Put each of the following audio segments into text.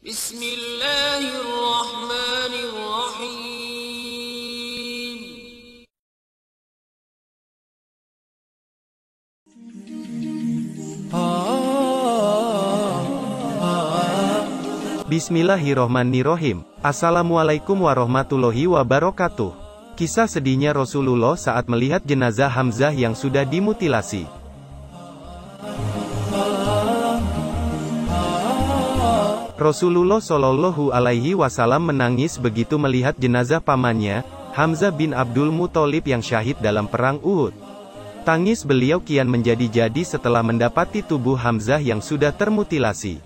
Bismillahirrahmanirrahim. Bismillahirrohmanirrohim. Assalamualaikum warahmatullahi wabarakatuh. Kisah sedihnya Rasulullah saat melihat jenazah Hamzah yang sudah dimutilasi. Rasulullah Shallallahu Alaihi Wasallam menangis begitu melihat jenazah pamannya, Hamzah bin Abdul Muthalib yang syahid dalam perang Uhud. Tangis beliau kian menjadi-jadi setelah mendapati tubuh Hamzah yang sudah termutilasi.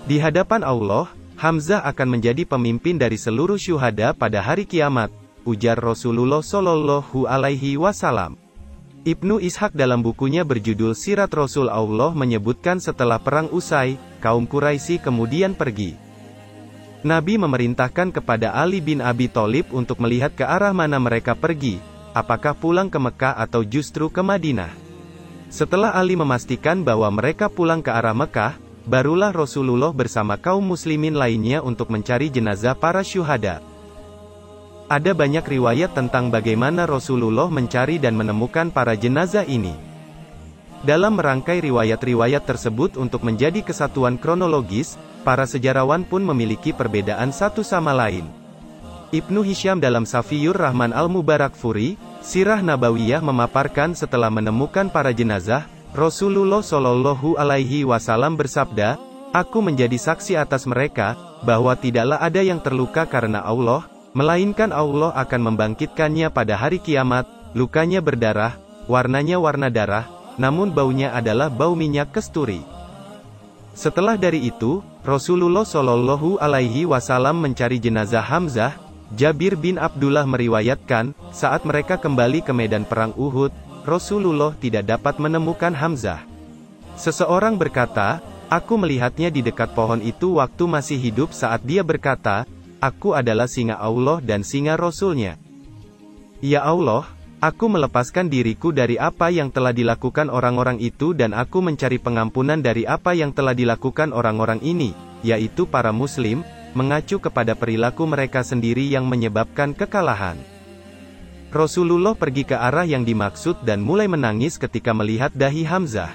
Di hadapan Allah, Hamzah akan menjadi pemimpin dari seluruh syuhada pada hari kiamat, ujar Rasulullah Shallallahu Alaihi Wasallam. Ibnu Ishaq dalam bukunya berjudul Sirat Rasul Allah menyebutkan setelah perang usai, kaum Quraisy kemudian pergi. Nabi memerintahkan kepada Ali bin Abi Thalib untuk melihat ke arah mana mereka pergi, apakah pulang ke Mekah atau justru ke Madinah. Setelah Ali memastikan bahwa mereka pulang ke arah Mekah, barulah Rasulullah bersama kaum muslimin lainnya untuk mencari jenazah para syuhada. Ada banyak riwayat tentang bagaimana Rasulullah mencari dan menemukan para jenazah ini. Dalam merangkai riwayat-riwayat tersebut untuk menjadi kesatuan kronologis, para sejarawan pun memiliki perbedaan satu sama lain. Ibnu Hisham dalam Safiyur Rahman Al-Mubarakfuri, Sirah Nabawiyah memaparkan setelah menemukan para jenazah, Rasulullah Shallallahu Alaihi Wasallam bersabda, "Aku menjadi saksi atas mereka, bahwa tidaklah ada yang terluka karena Allah, melainkan Allah akan membangkitkannya pada hari kiamat, lukanya berdarah, warnanya warna darah, namun baunya adalah bau minyak kasturi." Setelah dari itu, Rasulullah Shallallahu Alaihi Wasallam mencari jenazah Hamzah. Jabir bin Abdullah meriwayatkan, saat mereka kembali ke medan perang Uhud, Rasulullah tidak dapat menemukan Hamzah. Seseorang berkata, "Aku melihatnya di dekat pohon itu waktu masih hidup saat dia berkata, 'Aku adalah singa Allah dan singa Rasul-Nya.' Ya Allah, aku melepaskan diriku dari apa yang telah dilakukan orang-orang itu dan aku mencari pengampunan dari apa yang telah dilakukan orang-orang ini, yaitu para muslim, mengacu kepada perilaku mereka sendiri yang menyebabkan kekalahan." Rasulullah pergi ke arah yang dimaksud dan mulai menangis ketika melihat dahi Hamzah.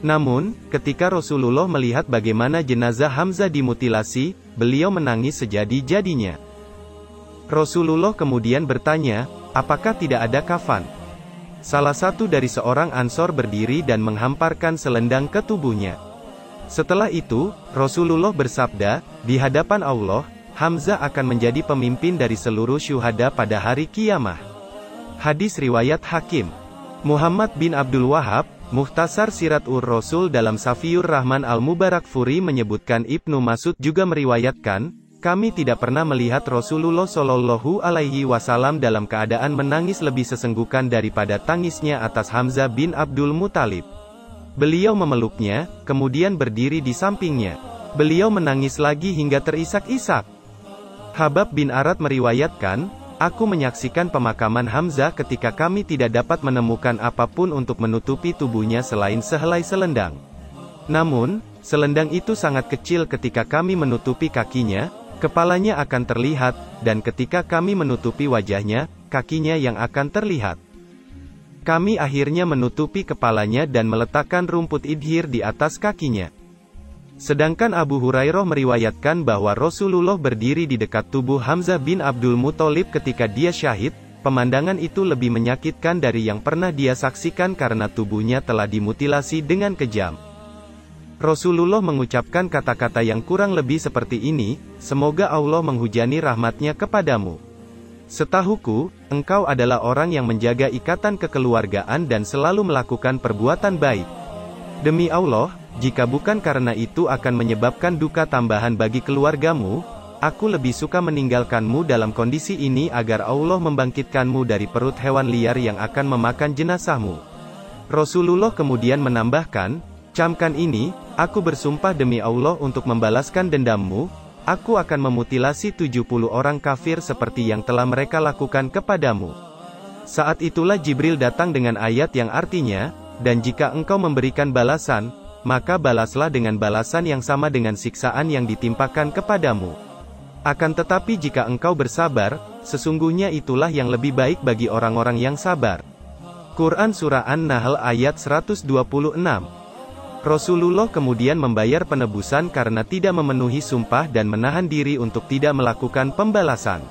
Namun, ketika Rasulullah melihat bagaimana jenazah Hamzah dimutilasi, beliau menangis sejadi-jadinya. Rasulullah kemudian bertanya, "Apakah tidak ada kafan?" Salah satu dari seorang Ansor berdiri dan menghamparkan selendang ke tubuhnya. Setelah itu, Rasulullah bersabda, "Di hadapan Allah, Hamzah akan menjadi pemimpin dari seluruh syuhada pada hari kiamah." Hadis riwayat Hakim. Muhammad bin Abdul Wahhab, Mukhtasar Sirat Rasul dalam Safiyur Rahman Al-Mubarakfuri menyebutkan Ibnu Mas'ud juga meriwayatkan, "Kami tidak pernah melihat Rasulullah Shallallahu Alaihi Wasallam dalam keadaan menangis lebih sesenggukan daripada tangisnya atas Hamzah bin Abdul Muthalib. Beliau memeluknya, kemudian berdiri di sampingnya. Beliau menangis lagi hingga terisak-isak." Habab bin Arad meriwayatkan, "Aku menyaksikan pemakaman Hamzah ketika kami tidak dapat menemukan apapun untuk menutupi tubuhnya selain sehelai selendang. Namun, selendang itu sangat kecil ketika kami menutupi kakinya, kepalanya akan terlihat, dan ketika kami menutupi wajahnya, kakinya yang akan terlihat. Kami akhirnya menutupi kepalanya dan meletakkan rumput idhir di atas kakinya." Sedangkan Abu Hurairah meriwayatkan bahwa Rasulullah berdiri di dekat tubuh Hamzah bin Abdul Muthalib ketika dia syahid. Pemandangan itu lebih menyakitkan dari yang pernah dia saksikan karena tubuhnya telah dimutilasi dengan kejam. Rasulullah mengucapkan kata-kata yang kurang lebih seperti ini, "Semoga Allah menghujani rahmatnya kepadamu. Setahuku, engkau adalah orang yang menjaga ikatan kekeluargaan dan selalu melakukan perbuatan baik. Demi Allah, jika bukan karena itu akan menyebabkan duka tambahan bagi keluargamu, aku lebih suka meninggalkanmu dalam kondisi ini agar Allah membangkitkanmu dari perut hewan liar yang akan memakan jenazahmu." Rasulullah kemudian menambahkan, "Camkan ini, aku bersumpah demi Allah untuk membalaskan dendammu, aku akan memutilasi 70 orang kafir seperti yang telah mereka lakukan kepadamu." Saat itulah Jibril datang dengan ayat yang artinya, "Dan jika engkau memberikan balasan, maka balaslah dengan balasan yang sama dengan siksaan yang ditimpakan kepadamu. Akan tetapi jika engkau bersabar, sesungguhnya itulah yang lebih baik bagi orang-orang yang sabar. Quran Surah An-Nahl ayat 126. Rasulullah kemudian membayar penebusan karena tidak memenuhi sumpah dan menahan diri untuk tidak melakukan pembalasan.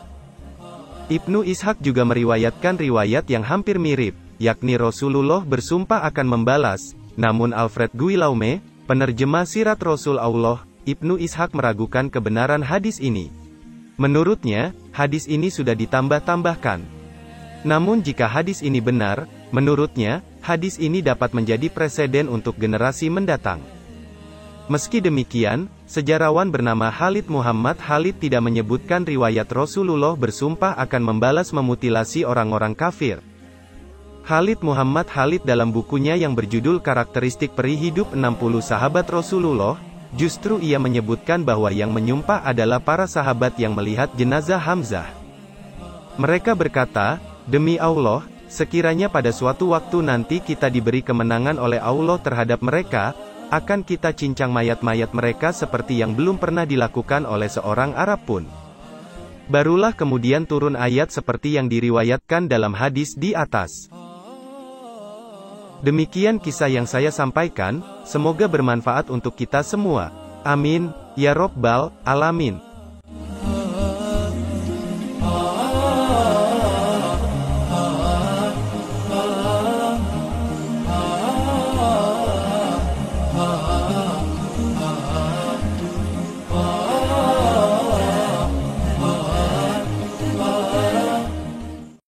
Ibnu Ishaq juga meriwayatkan riwayat yang hampir mirip, yakni Rasulullah bersumpah akan membalas, namun Alfred Guillaume, penerjemah sirat Rasul Allah, Ibnu Ishaq meragukan kebenaran hadis ini. Menurutnya, hadis ini sudah ditambah-tambahkan. Namun jika hadis ini benar, menurutnya, hadis ini dapat menjadi preseden untuk generasi mendatang. Meski demikian, sejarawan bernama Khalid Muhammad Khalid tidak menyebutkan riwayat Rasulullah bersumpah akan membalas memutilasi orang-orang kafir. Khalid Muhammad Khalid dalam bukunya yang berjudul Karakteristik Peri Hidup 60 Sahabat Rasulullah, justru ia menyebutkan bahwa yang menyumpah adalah para sahabat yang melihat jenazah Hamzah. Mereka berkata, "Demi Allah, sekiranya pada suatu waktu nanti kita diberi kemenangan oleh Allah terhadap mereka, akan kita cincang mayat-mayat mereka seperti yang belum pernah dilakukan oleh seorang Arab pun." Barulah kemudian turun ayat seperti yang diriwayatkan dalam hadis di atas. Demikian kisah yang saya sampaikan, semoga bermanfaat untuk kita semua. Amin, ya Rabbal Alamin.